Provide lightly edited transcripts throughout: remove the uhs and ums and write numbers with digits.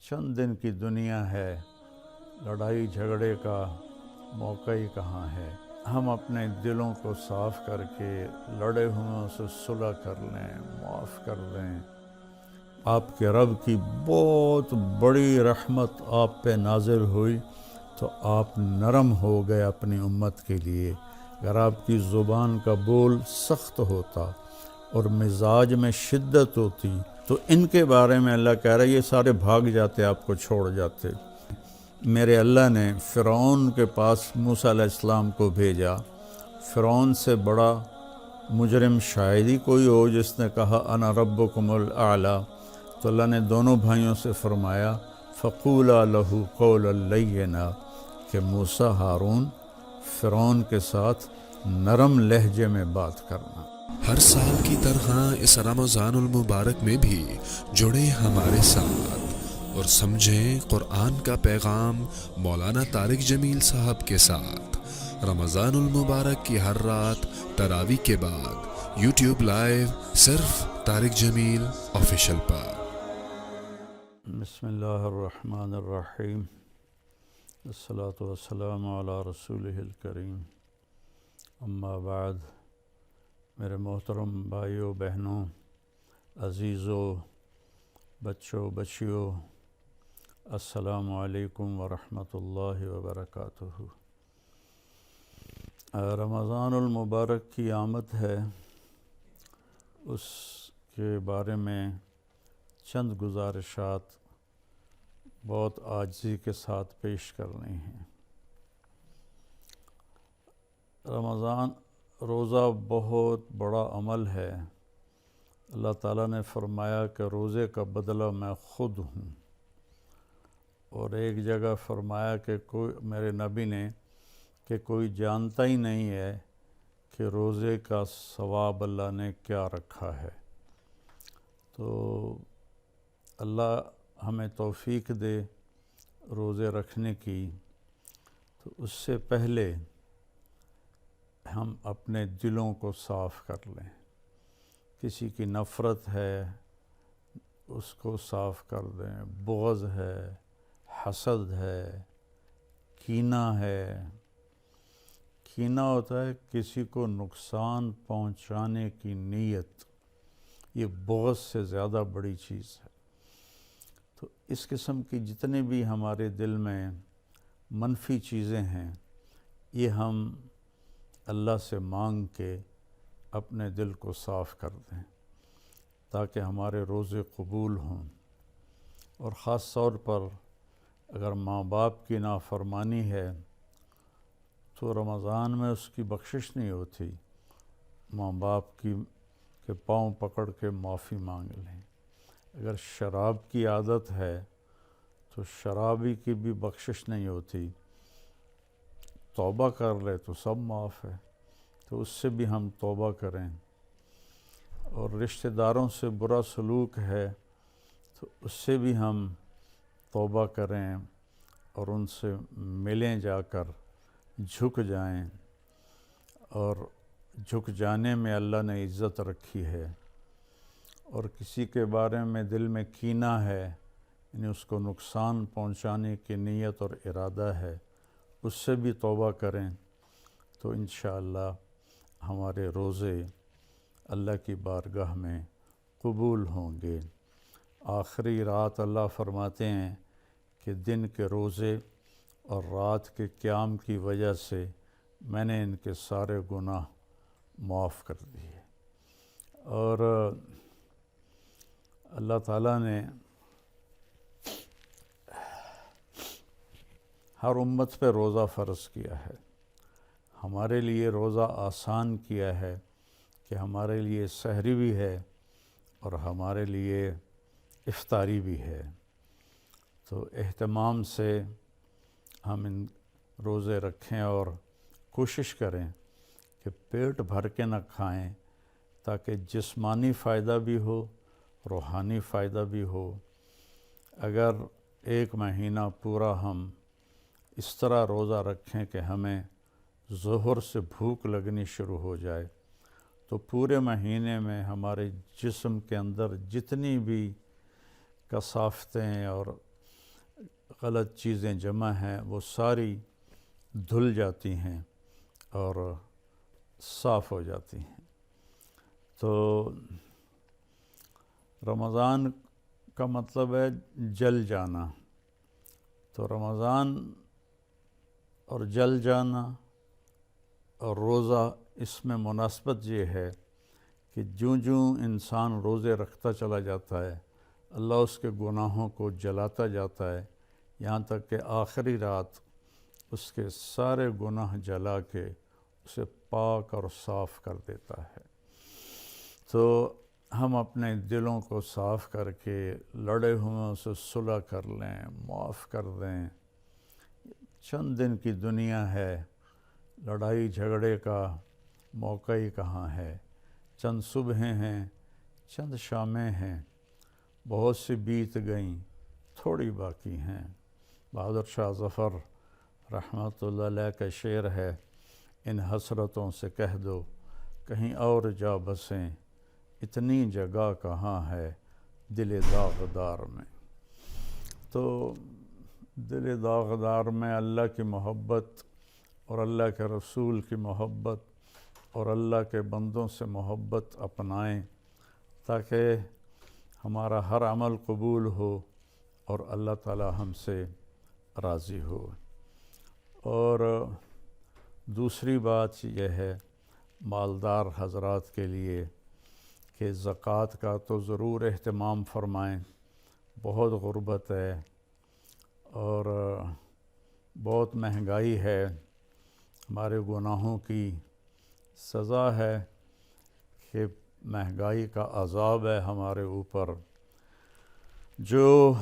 چند دن کی دنیا ہے، لڑائی جھگڑے کا موقع ہی کہاں ہے۔ ہم اپنے دلوں کو صاف کر کے لڑے ہوئوں سے صلح کر لیں، معاف کر دیں۔ آپ کے رب کی بہت بڑی رحمت آپ پہ نازل ہوئی تو آپ نرم ہو گئے اپنی امت کے لیے۔ اگر آپ کی زبان کا بول سخت ہوتا اور مزاج میں شدت ہوتی تو ان کے بارے میں اللہ کہہ رہا ہے یہ سارے بھاگ جاتے، آپ کو چھوڑ جاتے۔ میرے اللہ نے فرعون کے پاس موسیٰ علیہ السلام کو بھیجا۔ فرعون سے بڑا مجرم شاید ہی کوئی ہو جس نے کہا انا ربکم الاعلی۔ تو اللہ نے دونوں بھائیوں سے فرمایا فقولا لہ قولا لینا، کہ موسیٰ ہارون فرعون کے ساتھ نرم لہجے میں بات کرنا۔ ہر سال کی طرح اس رمضان المبارک میں بھی جڑے ہمارے ساتھ اور سمجھیں قرآن کا پیغام مولانا طارق جمیل صاحب کے ساتھ رمضان المبارک کی ہر رات تراویح کے بعد یوٹیوب لائیو صرف طارق جمیل آفیشیل پر۔ بسم اللہ الرحمن الرحیم، الصلاۃ والسلام علی رسولہ الکریم، اما بعد۔ میرے محترم بھائیوں بہنوں، عزیزوں، بچوں بچیوں، السلام علیکم ورحمۃ اللہ وبرکاتہ۔ رمضان المبارک کی آمد ہے، اس کے بارے میں چند گزارشات بہت عاجزی کے ساتھ پیش کرنی ہیں۔ رمضان روزہ بہت بڑا عمل ہے۔ اللہ تعالیٰ نے فرمایا کہ روزے کا بدلہ میں خود ہوں، اور ایک جگہ فرمایا کہ میرے نبی نے کہ کوئی جانتا ہی نہیں ہے کہ روزے کا ثواب اللہ نے کیا رکھا ہے۔ تو اللہ ہمیں توفیق دے روزے رکھنے کی۔ تو اس سے پہلے ہم اپنے دلوں کو صاف کر لیں۔ کسی کی نفرت ہے اس کو صاف کر دیں، بغض ہے، حسد ہے، کینہ ہے۔ کینہ ہوتا ہے کسی کو نقصان پہنچانے کی نیت، یہ بغض سے زیادہ بڑی چیز ہے۔ تو اس قسم کی جتنے بھی ہمارے دل میں منفی چیزیں ہیں، یہ ہم اللہ سے مانگ کے اپنے دل کو صاف کر دیں تاکہ ہمارے روزے قبول ہوں۔ اور خاص طور پر اگر ماں باپ کی نافرمانی ہے تو رمضان میں اس کی بخشش نہیں ہوتی۔ ماں باپ کے پاؤں پکڑ کے معافی مانگ لیں۔ اگر شراب کی عادت ہے تو شرابی کی بھی بخشش نہیں ہوتی، توبہ کر لے تو سب معاف ہے۔ تو اس سے بھی ہم توبہ کریں۔ اور رشتہ داروں سے برا سلوک ہے تو اس سے بھی ہم توبہ کریں اور ان سے ملیں، جا کر جھک جائیں۔ اور جھک جانے میں اللہ نے عزت رکھی ہے۔ اور کسی کے بارے میں دل میں کینہ ہے، یعنی اس کو نقصان پہنچانے کی نیت اور ارادہ ہے، اس سے بھی توبہ کریں تو انشاءاللہ ہمارے روزے اللہ کی بارگاہ میں قبول ہوں گے۔ آخری رات اللہ فرماتے ہیں کہ دن کے روزے اور رات کے قیام کی وجہ سے میں نے ان کے سارے گناہ معاف کر دیے۔ اور اللہ تعالیٰ نے ہر امت پہ روزہ فرض کیا ہے۔ ہمارے لیے روزہ آسان کیا ہے کہ ہمارے لیے سحری بھی ہے اور ہمارے لیے افطاری بھی ہے۔ تو اہتمام سے ہم ان روزے رکھیں اور کوشش کریں کہ پیٹ بھر کے نہ کھائیں تاکہ جسمانی فائدہ بھی ہو، روحانی فائدہ بھی ہو۔ اگر ایک مہینہ پورا ہم اس طرح روزہ رکھیں کہ ہمیں ظہر سے بھوک لگنی شروع ہو جائے تو پورے مہینے میں ہمارے جسم کے اندر جتنی بھی کثافتیں اور غلط چیزیں جمع ہیں وہ ساری دھل جاتی ہیں اور صاف ہو جاتی ہیں۔ تو رمضان کا مطلب ہے جل جانا، تو رمضان اور جل جانا اور روزہ، اس میں مناسبت یہ ہے کہ جوں جوں انسان روزے رکھتا چلا جاتا ہے اللہ اس کے گناہوں کو جلاتا جاتا ہے، یہاں تک کہ آخری رات اس کے سارے گناہ جلا کے اسے پاک اور صاف کر دیتا ہے۔ تو ہم اپنے دلوں کو صاف کر کے لڑے ہوئے سے صلح کر لیں، معاف کر دیں۔ چند دن کی دنیا ہے، لڑائی جھگڑے کا موقع ہی کہاں ہے، چند صبحیں ہیں، چند شامیں ہیں، بہت سی بیت گئیں، تھوڑی باقی ہیں۔ بہادر شاہ ظفر رحمۃ اللہ علیہ کا شعر ہے، ان حسرتوں سے کہہ دو کہیں اور جا بسیں، اتنی جگہ کہاں ہے دل داغدار میں۔ تو دل داغدار میں اللہ کی محبت اور اللہ کے رسول کی محبت اور اللہ کے بندوں سے محبت اپنائیں تاکہ ہمارا ہر عمل قبول ہو اور اللہ تعالی ہم سے راضی ہو۔ اور دوسری بات یہ ہے مالدار حضرات کے لیے کہ زکوٰۃ کا تو ضرور اہتمام فرمائیں، بہت غربت ہے اور بہت مہنگائی ہے، ہمارے گناہوں کی سزا ہے کہ مہنگائی کا عذاب ہے ہمارے اوپر۔ جو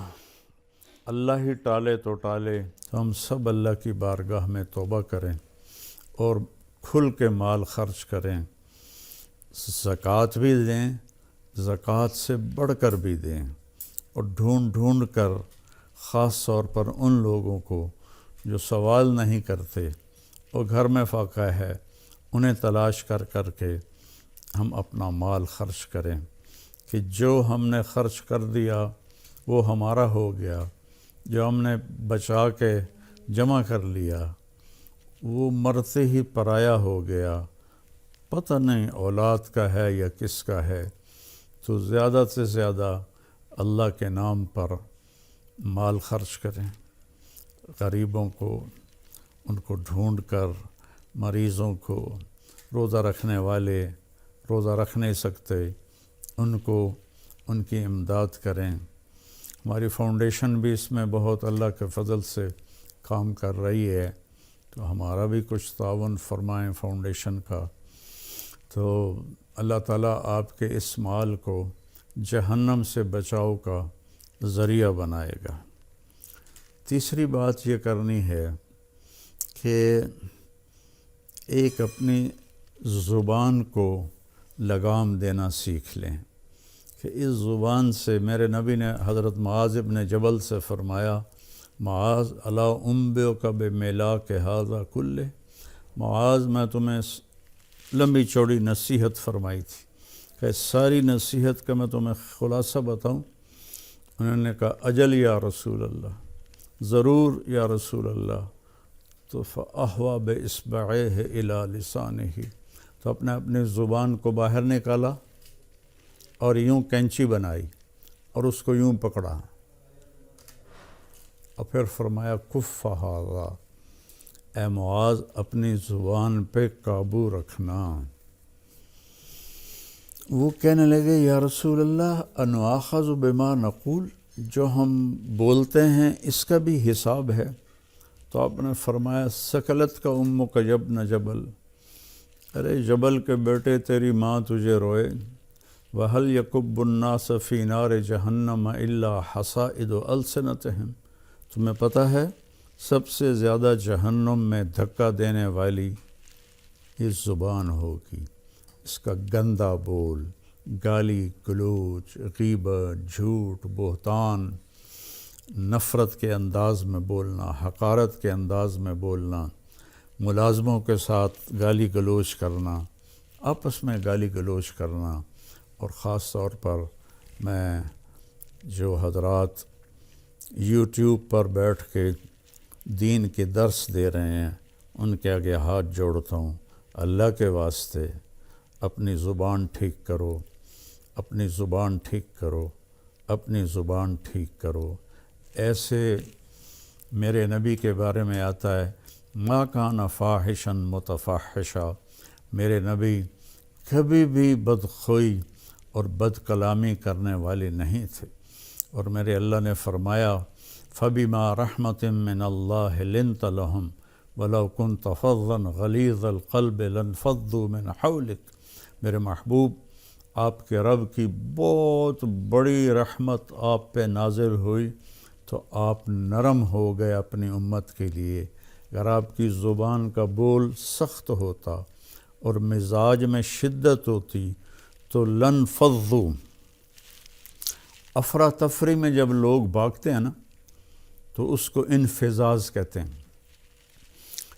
اللہ ہی ٹالے تو ٹالے، تو ہم سب اللہ کی بارگاہ میں توبہ کریں اور کھل کے مال خرچ کریں، زکوٰۃ بھی دیں، زکوٰۃ سے بڑھ کر بھی دیں، اور ڈھونڈ ڈھونڈ کر خاص طور پر ان لوگوں کو جو سوال نہیں کرتے اور گھر میں فاقہ ہے، انہیں تلاش کر کر کے ہم اپنا مال خرچ کریں کہ جو ہم نے خرچ کر دیا وہ ہمارا ہو گیا، جو ہم نے بچا کے جمع کر لیا وہ مرتے ہی پرایا ہو گیا، پتہ نہیں اولاد کا ہے یا کس کا ہے۔ تو زیادہ سے زیادہ اللہ کے نام پر مال خرچ کریں، غریبوں کو ان کو ڈھونڈ کر، مریضوں کو، روزہ رکھنے والے روزہ رکھ نہیں سکتے ان کو ان کی امداد کریں۔ ہماری فاؤنڈیشن بھی اس میں بہت اللہ کے فضل سے کام کر رہی ہے، تو ہمارا بھی کچھ تعاون فرمائیں فاؤنڈیشن کا، تو اللہ تعالیٰ آپ کے اس مال کو جہنم سے بچاؤ کا ذریعہ بنائے گا۔ تیسری بات یہ کرنی ہے کہ ایک اپنی زبان کو لگام دینا سیکھ لیں کہ اس زبان سے، میرے نبی نے حضرت معاذ ابن جبل سے فرمایا، معاذ الا انبئک بمیلاک ھذا کلہ، معاذ میں تمہیں لمبی چوڑی نصیحت فرمائی تھی کہ ساری نصیحت کا میں تمہیں خلاصہ بتاؤں؟ انہوں نے کہا اجل یا رسول اللہ، ضرور یا رسول اللہ۔ تو فأحوى بإصبعيه إلى لسانه، تو اپنی زبان کو باہر نکالا اور یوں کینچی بنائی اور اس کو یوں پکڑا، اور پھر فرمایا کف ھذا، اے معاذ اپنی زبان پہ قابو رکھنا۔ وہ کہنے لگے یا رسول اللہ انؤاخذ بما نقول، جو ہم بولتے ہیں اس کا بھی حساب ہے؟ تو آپ نے فرمایا سکلت کا امک یبن جبل، ارے جبل کے بیٹے تیری ماں تجھے روئے۔ وَهَلْ يَكُبُّ النَّاسَ فِي نَارِ جَهَنَّمَ إِلَّا حَصَائِدُ أَلْسِنَتِهِمْ، تمہیں پتہ ہے سب سے زیادہ جہنم میں دھکا دینے والی یہ زبان ہوگی، اس کا گندا بول، گالی گلوچ، غیبت، جھوٹ، بہتان، نفرت کے انداز میں بولنا، حقارت کے انداز میں بولنا، ملازموں کے ساتھ گالی گلوچ کرنا، آپس میں گالی گلوچ کرنا، اور خاص طور پر میں جو حضرات یوٹیوب پر بیٹھ کے دین کے درس دے رہے ہیں، ان کے آگے ہاتھ جوڑتا ہوں، اللہ کے واسطے اپنی زبان ٹھیک کرو، اپنی زبان ٹھیک کرو، اپنی زبان ٹھیک کرو۔ ایسے میرے نبی کے بارے میں آتا ہے، ما کان فاحشا متفحشا، میرے نبی کبھی بھی بدخوئی اور بد کلامی کرنے والے نہیں تھے۔ اور میرے اللہ نے فرمایا، فَبِمَا رَحْمَةٍ مِّنَ اللَّهِ لِنْتَ لَهُمْ وَلَوْ كُنْتَ فَظًّا غَلِيظَ الْقَلْبِ لَانفَضُّوا مِنْ حَوْلِكَ، میرے محبوب آپ کے رب کی بہت بڑی رحمت آپ پہ نازل ہوئی تو آپ نرم ہو گئے اپنی امت کے لیے۔ اگر آپ کی زبان کا بول سخت ہوتا اور مزاج میں شدت ہوتی تو لنفضوا، افراتفری میں جب لوگ بھاگتے ہیں نا تو اس کو انفزاز کہتے ہیں۔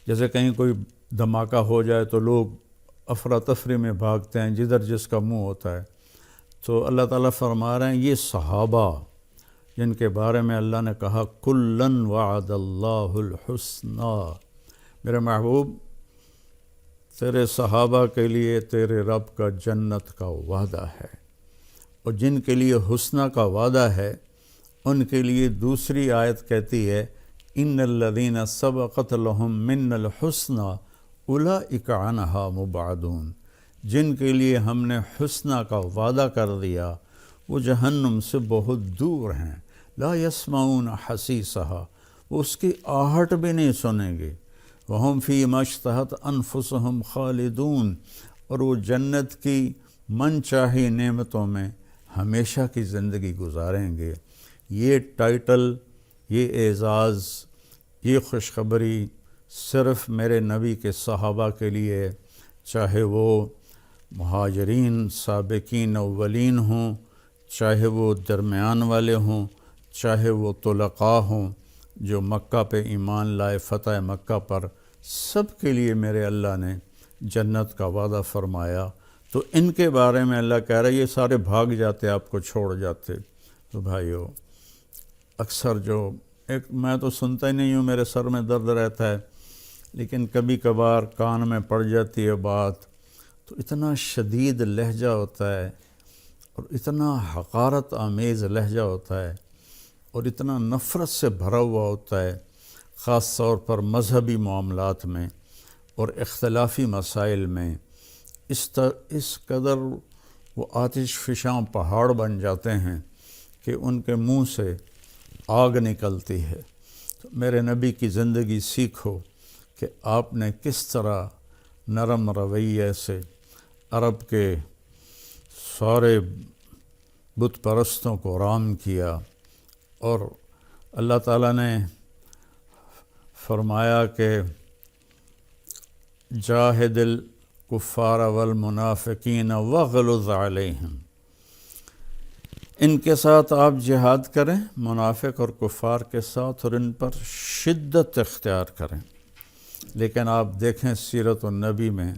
جیسے کہیں کوئی دھماکہ ہو جائے تو لوگ افراتفری میں بھاگتے ہیں جدھر جس کا منہ ہوتا ہے۔ تو اللہ تعالیٰ فرما رہے ہیں یہ صحابہ جن کے بارے میں اللہ نے کہا کُلًّا وعد اللہ الحسنی، میرے محبوب تیرے صحابہ کے لیے تیرے رب کا جنت کا وعدہ ہے، اور جن کے لیے حسنہ کا وعدہ ہے ان کے لیے دوسری آیت کہتی ہے ان الذین سبقت لہم من الحسنی اولئک عنہا مبعدون، جن کے لیے ہم نے حسنہ کا وعدہ کر دیا وہ جہنم سے بہت دور ہیں، لا یسمعون حسیسہا، وہ اس کی آہٹ بھی نہیں سنیں گے، وہم فی ما اشتہت انفسہم خالدون، اور وہ جنت کی من چاہی نعمتوں میں ہمیشہ کی زندگی گزاریں گے۔ یہ ٹائٹل، یہ اعزاز، یہ خوشخبری صرف میرے نبی کے صحابہ کے لیے، چاہے وہ مہاجرین سابقین اولین ہوں، چاہے وہ درمیان والے ہوں، چاہے وہ طلقاء ہوں جو مکہ پہ ایمان لائے فتح مکہ پر، سب کے لیے میرے اللہ نے جنت کا وعدہ فرمایا۔ تو ان کے بارے میں اللہ کہہ رہا ہے یہ سارے بھاگ جاتے آپ کو چھوڑ جاتے۔ تو بھائیو اکثر جو میں تو سنتا ہی نہیں ہوں، میرے سر میں درد رہتا ہے، لیکن کبھی کبھار کان میں پڑ جاتی ہے بات تو اتنا شدید لہجہ ہوتا ہے اور اتنا حقارت آمیز لہجہ ہوتا ہے اور اتنا نفرت سے بھرا ہوا ہوتا ہے، خاص طور پر مذہبی معاملات میں اور اختلافی مسائل میں اس قدر وہ آتش فشاں پہاڑ بن جاتے ہیں کہ ان کے منہ سے آگ نکلتی ہے۔ تو میرے نبی کی زندگی سیکھو کہ آپ نے کس طرح نرم رویے سے عرب کے سارے بت پرستوں کو رام کیا، اور اللہ تعالیٰ نے فرمایا کہ جاہد الکفار والمنافقین واغلظ علیہم، ان کے ساتھ آپ جہاد کریں، منافق اور کفار کے ساتھ، اور ان پر شدت اختیار کریں۔ لیکن آپ دیکھیں سیرت النبی میں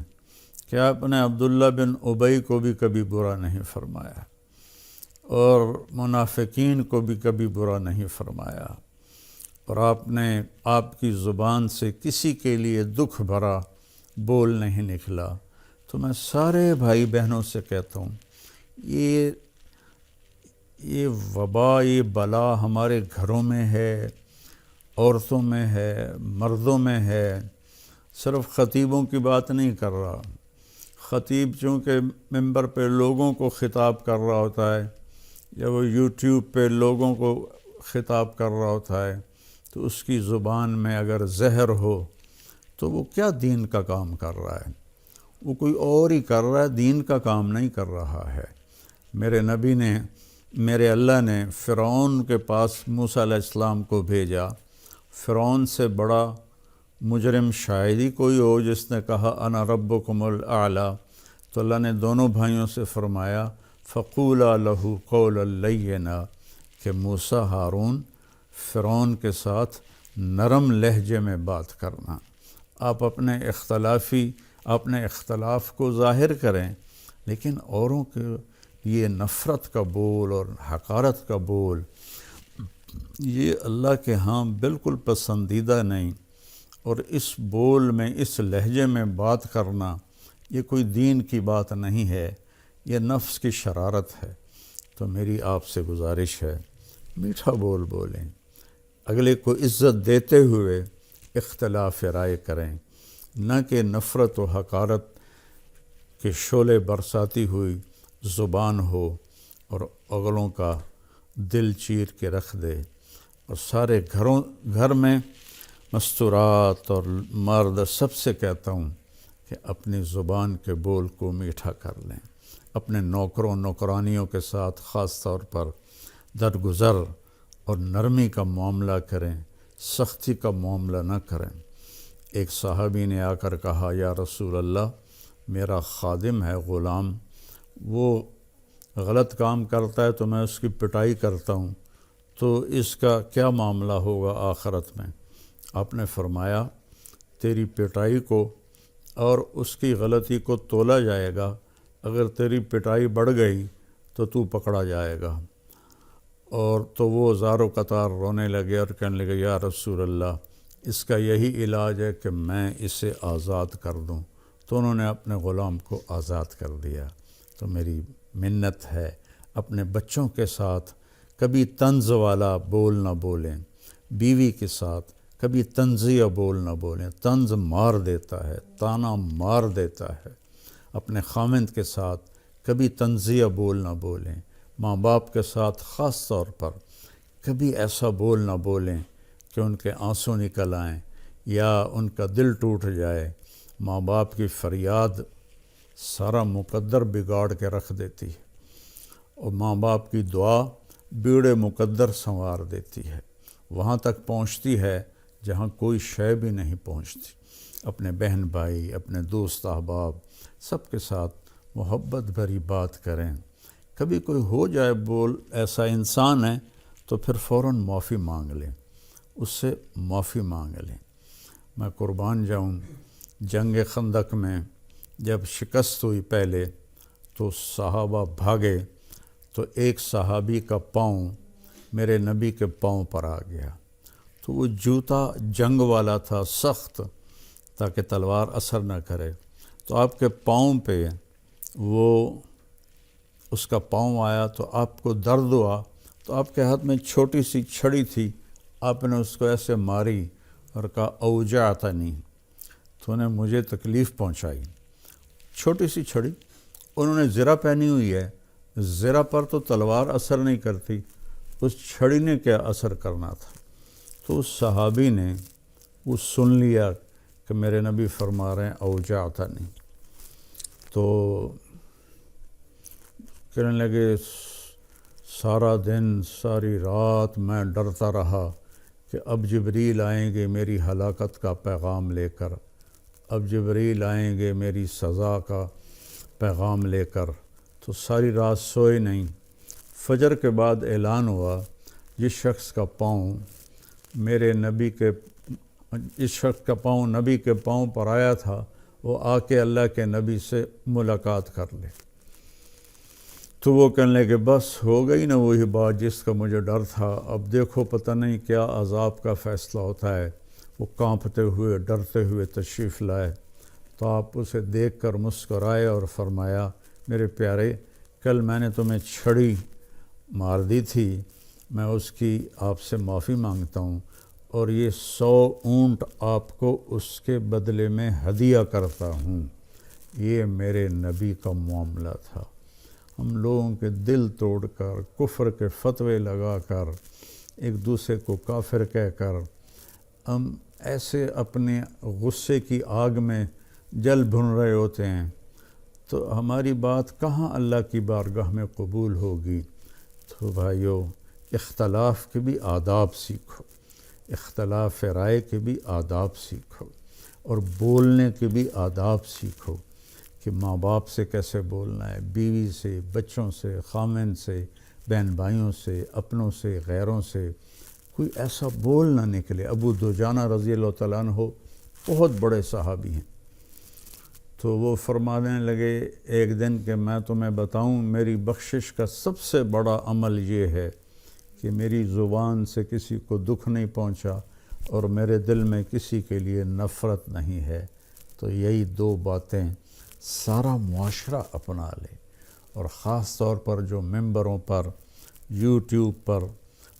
کہ آپ نے عبداللہ بن ابی کو بھی کبھی برا نہیں فرمایا اور منافقین کو بھی کبھی برا نہیں فرمایا، اور آپ کی زبان سے کسی کے لیے دکھ بھرا بول نہیں نکلا۔ تو میں سارے بھائی بہنوں سے کہتا ہوں یہ وبا، یہ بلا ہمارے گھروں میں ہے، عورتوں میں ہے، مردوں میں ہے۔ صرف خطیبوں کی بات نہیں کر رہا، خطیب چونکہ ممبر پہ لوگوں کو خطاب کر رہا ہوتا ہے یا وہ یوٹیوب پہ لوگوں کو خطاب کر رہا ہوتا ہے، تو اس کی زبان میں اگر زہر ہو تو وہ کیا دین کا کام کر رہا ہے؟ وہ کوئی اور ہی کر رہا ہے، دین کا کام نہیں کر رہا ہے۔ میرے اللہ نے فرعون کے پاس موسیٰ علیہ السلام کو بھیجا۔ فرعون سے بڑا مجرم شاید ہی کوئی ہو جس نے کہا انا ربکم الاعلی۔ تو اللہ نے دونوں بھائیوں سے فرمایا فقولا لہ قولا لینا، کہ موسیٰ ہارون فرعون کے ساتھ نرم لہجے میں بات کرنا۔ آپ اپنے اختلاف کو ظاہر کریں، لیکن اوروں کے یہ نفرت کا بول اور حقارت کا بول یہ اللہ کے ہاں بالکل پسندیدہ نہیں، اور اس بول میں، اس لہجے میں بات کرنا یہ کوئی دین کی بات نہیں ہے، یہ نفس کی شرارت ہے۔ تو میری آپ سے گزارش ہے، میٹھا بول بولیں، اگلے کو عزت دیتے ہوئے اختلاف رائے کریں، نہ کہ نفرت و حقارت کے شعلے برساتی ہوئی زبان ہو اور اگلوں کا دل چیر کے رکھ دے۔ اور سارے گھر میں مستورات اور مرد سب سے کہتا ہوں کہ اپنی زبان کے بول کو میٹھا کر لیں، اپنے نوکروں نوکرانیوں کے ساتھ خاص طور پر درگزر اور نرمی کا معاملہ کریں، سختی کا معاملہ نہ کریں۔ ایک صحابی نے آ کر کہا، یا رسول اللہ، میرا خادم ہے، غلام، وہ غلط کام کرتا ہے تو میں اس کی پٹائی کرتا ہوں، تو اس کا کیا معاملہ ہوگا آخرت میں؟ آپ نے فرمایا، تیری پٹائی کو اور اس کی غلطی کو تولا جائے گا، اگر تیری پٹائی بڑھ گئی تو تو پکڑا جائے گا۔ اور تو وہ زار و قطار رونے لگے اور کہنے لگے، یا رسول اللہ، اس کا یہی علاج ہے کہ میں اسے آزاد کر دوں۔ تو انہوں نے اپنے غلام کو آزاد کر دیا۔ تو میری منت ہے، اپنے بچوں کے ساتھ کبھی طنز والا بول نہ بولیں، بیوی کے ساتھ کبھی طنزیہ بول نہ بولیں، طنز مار دیتا ہے، تانا مار دیتا ہے۔ اپنے خامند کے ساتھ کبھی طنزیہ بول نہ بولیں، ماں باپ کے ساتھ خاص طور پر کبھی ایسا بول نہ بولیں کہ ان کے آنسو نکل آئیں یا ان کا دل ٹوٹ جائے۔ ماں باپ کی فریاد سارا مقدر بگاڑ کے رکھ دیتی ہے، اور ماں باپ کی دعا بیڑے مقدر سنوار دیتی ہے، وہاں تک پہنچتی ہے جہاں کوئی شے بھی نہیں پہنچتی۔ اپنے بہن بھائی، اپنے دوست احباب سب کے ساتھ محبت بھری بات کریں۔ کبھی کوئی ہو جائے بول ایسا انسان ہے تو پھر فوراً معافی مانگ لیں، اس سے معافی مانگ لیں۔ میں قربان جاؤں، جنگ خندق میں جب شکست ہوئی پہلے تو صحابہ بھاگے، تو ایک صحابی کا پاؤں میرے نبی کے پاؤں پر آ گیا، تو وہ جوتا جنگ والا تھا، سخت، تاکہ تلوار اثر نہ کرے، تو آپ کے پاؤں پہ وہ اس کا پاؤں آیا تو آپ کو درد ہوا، تو آپ کے ہاتھ میں چھوٹی سی چھڑی تھی، آپ نے اس کو ایسے ماری اور کہا، اوجعتنی، تو نے مجھے تکلیف پہنچائی۔ چھوٹی سی چھڑی، انہوں نے زرہ پہنی ہوئی ہے، زرہ پر تو تلوار اثر نہیں کرتی، اس چھڑی نے کیا اثر کرنا تھا؟ تو اس صحابی نے وہ سن لیا کہ میرے نبی فرما رہے ہیں اوجعتنی، تو کہنے لگے، سارا دن ساری رات میں ڈرتا رہا کہ اب جبریل آئیں گے میری ہلاکت کا پیغام لے کر، اب جبریل آئیں گے میری سزا کا پیغام لے کر، تو ساری رات سوئے نہیں۔ فجر کے بعد اعلان ہوا، جس شخص کا پاؤں نبی کے پاؤں پر آیا تھا، وہ آ کے اللہ کے نبی سے ملاقات کر لے۔ تو وہ کہنے لگے، بس ہو گئی نا وہی بات جس کا مجھے ڈر تھا، اب دیکھو پتہ نہیں کیا عذاب کا فیصلہ ہوتا ہے۔ وہ کانپتے ہوئے ڈرتے ہوئے تشریف لائے، تو آپ اسے دیکھ کر مسکرائے اور فرمایا، میرے پیارے، کل میں نے تمہیں چھڑی مار دی تھی، میں اس کی آپ سے معافی مانگتا ہوں، اور یہ 100 اونٹ آپ کو اس کے بدلے میں ہدیہ کرتا ہوں۔ یہ میرے نبی کا معاملہ تھا۔ ہم لوگوں کے دل توڑ کر، کفر کے فتوے لگا کر، ایک دوسرے کو کافر کہہ کر، ہم ایسے اپنے غصے کی آگ میں جل بھن رہے ہوتے ہیں، تو ہماری بات کہاں اللہ کی بارگاہ میں قبول ہوگی؟ تو بھائیو، اختلاف کے بھی آداب سیکھو، اختلاف رائے کے بھی آداب سیکھو، اور بولنے کے بھی آداب سیکھو کہ ماں باپ سے کیسے بولنا ہے، بیوی سے، بچوں سے، خامند سے، بہن بھائیوں سے، اپنوں سے، غیروں سے، کوئی ایسا بول نہ نکلے۔ ابو دجانہ رضی اللہ تعالیٰ عنہ بہت بڑے صحابی ہیں، تو وہ فرمانے لگے ایک دن کہ میں تمہیں بتاؤں، میری بخشش کا سب سے بڑا عمل یہ ہے کہ میری زبان سے کسی کو دکھ نہیں پہنچا اور میرے دل میں کسی کے لیے نفرت نہیں ہے، تو یہی دو باتیں سارا معاشرہ اپنا لے، اور خاص طور پر جو ممبروں پر یوٹیوب پر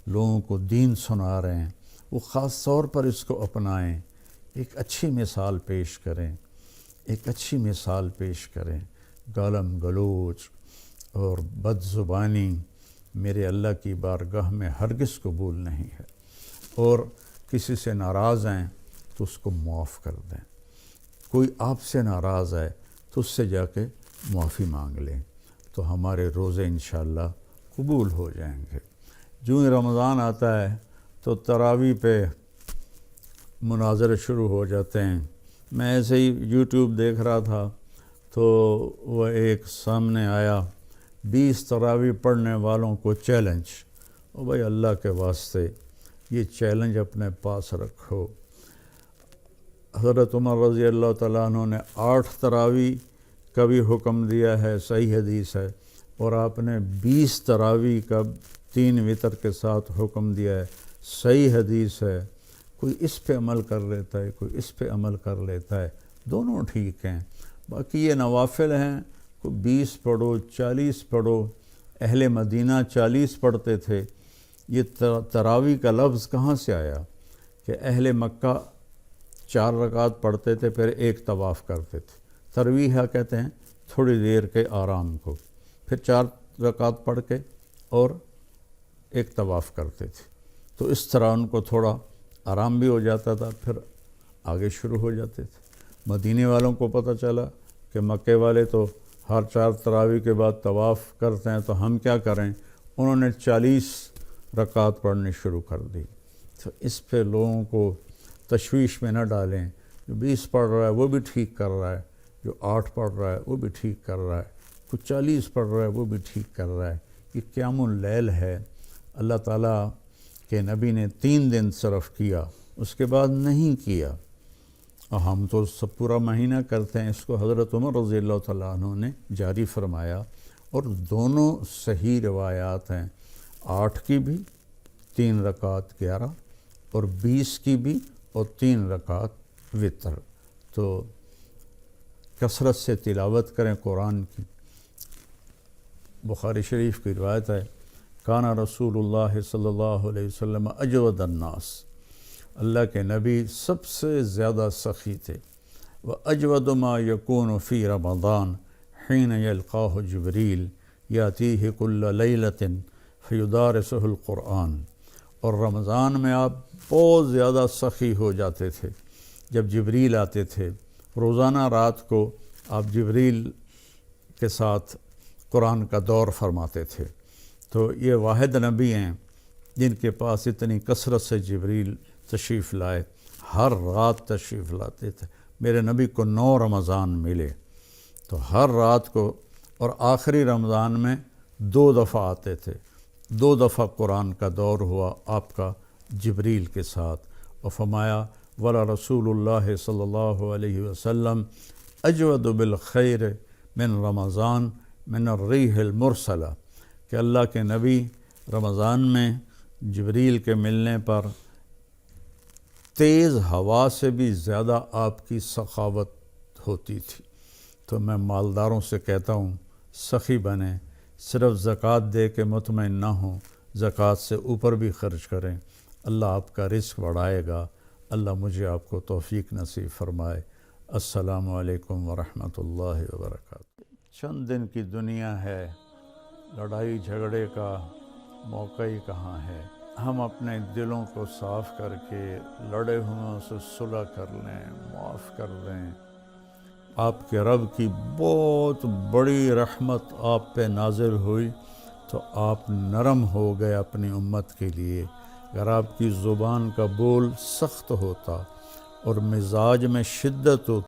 لوگوں کو دین سنا رہے ہیں وہ خاص طور پر اس کو اپنائیں، ایک اچھی مثال پیش کریں، ایک اچھی مثال پیش کریں۔ گالم گلوچ اور بد زبانی میرے اللہ کی بارگاہ میں ہرگز قبول نہیں ہے، اور کسی سے ناراض ہیں تو اس کو معاف کر دیں، کوئی آپ سے ناراض ہے تو اس سے جا کے معافی مانگ لیں، تو ہمارے روزے انشاءاللہ قبول ہو جائیں گے۔ جو ہی رمضان آتا ہے تو تراویح پہ مناظرے شروع ہو جاتے ہیں۔ میں ایسے ہی یوٹیوب دیکھ رہا تھا تو وہ ایک سامنے آیا، 20 تراویح پڑھنے والوں کو چیلنج۔ او بھائی اللہ کے واسطے یہ چیلنج اپنے پاس رکھو۔ حضرت عمر رضی اللہ تعالیٰ عنہ نے 8 تراویح کا بھی حکم دیا ہے، صحیح حدیث ہے، اور آپ نے 20 تراویح کا 3 وتر کے ساتھ حکم دیا ہے، صحیح حدیث ہے۔ کوئی اس پہ عمل کر لیتا ہے، کوئی اس پہ عمل کر لیتا ہے، دونوں ٹھیک ہیں۔ باقی یہ نوافل ہیں، کوئی 20 پڑھو، 40 پڑھو، اہل مدینہ 40 پڑھتے تھے۔ یہ تراویح کا لفظ کہاں سے آیا کہ اہل مکہ 4 رکعت پڑھتے تھے پھر ایک طواف کرتے تھے۔ ترویح کہتے ہیں تھوڑی دیر کے آرام کو، پھر 4 رکعت پڑھ کے اور ایک طواف کرتے تھے، تو اس طرح ان کو تھوڑا آرام بھی ہو جاتا تھا، پھر آگے شروع ہو جاتے تھے۔ مدینے والوں کو پتہ چلا کہ مکے والے تو ہر 4 تراویح کے بعد طواف کرتے ہیں، تو ہم کیا کریں، انہوں نے 40 رکعت پڑھنی شروع کر دی۔ تو اس پہ لوگوں کو تشویش میں نہ ڈالیں، جو 20 پڑھ رہا ہے وہ بھی ٹھیک کر رہا ہے، جو 8 پڑھ رہا ہے وہ بھی ٹھیک کر رہا ہے، کوئی 40 پڑھ رہا ہے وہ بھی ٹھیک کر رہا ہے۔ یہ قیام اللیل ہے، اللہ تعالیٰ کے نبی نے 3 دن صرف کیا، اس کے بعد نہیں کیا، اور ہم تو سب پورا مہینہ کرتے ہیں۔ اس کو حضرت عمر رضی اللہ تعالیٰ عنہ نے جاری فرمایا، اور دونوں صحیح روایات ہیں، 8 کی بھی 3 رکعت 11، اور 20 کی بھی اور 3 رکعت وتر۔ تو کثرت سے تلاوت کریں قرآن کی۔ بخاری شریف کی روایت ہے، کانا رسول اللہ صلی اللہ علیہ وسلم اجود الناس، اللہ کے نبی سب سے زیادہ سخی تھے۔ وَأَجْوَدُ مَا يَكُونُ فِي رَمَضَانَ حِينَ يَلْقَاهُ جِبْرِيلُ يَأْتِيهِ كُلَّ لَيْلَةٍ فَيُدَارِسُهُ الْقُرْآنَ، اور رمضان میں آپ بہت زیادہ سخی ہو جاتے تھے جب جبریل آتے تھے۔ روزانہ رات کو آپ جبریل کے ساتھ قرآن کا دور فرماتے تھے۔ تو یہ واحد نبی ہیں جن کے پاس اتنی کثرت سے جبریل تشریف لائے، ہر رات تشریف لاتے تھے۔ میرے نبی کو 9 رمضان ملے، تو ہر رات کو، اور آخری رمضان میں 2 دفعہ آتے تھے، 2 دفعہ قرآن کا دور ہوا آپ کا جبریل کے ساتھ، اور فرمایا ولا رسول اللہ صلی اللہ علیہ وسلم اجود بالخیر من رمضان من الریح المرسلہ، کہ اللہ کے نبی رمضان میں جبریل کے ملنے پر تیز ہوا سے بھی زیادہ آپ کی سخاوت ہوتی تھی۔ تو میں مالداروں سے کہتا ہوں سخی بنیں، صرف زکوٰۃ دے کے مطمئن نہ ہوں، زکوٰۃ سے اوپر بھی خرچ کریں، اللہ آپ کا رزق بڑھائے گا۔ اللہ مجھے آپ کو توفیق نصیب فرمائے۔ السلام علیکم ورحمۃ اللہ وبرکاتہ۔ چند دن کی دنیا ہے، لڑائی جھگڑے کا موقع ہی کہاں ہے۔ ہم اپنے دلوں کو صاف کر کے لڑے ہوئوں سے صلح کر لیں، معاف کر دیں۔ آپ کے رب کی بہت بڑی رحمت آپ پہ نازل ہوئی تو آپ نرم ہو گئے اپنی امت کے لیے۔ اگر آپ کی زبان کا بول سخت ہوتا اور مزاج میں شدت ہوتی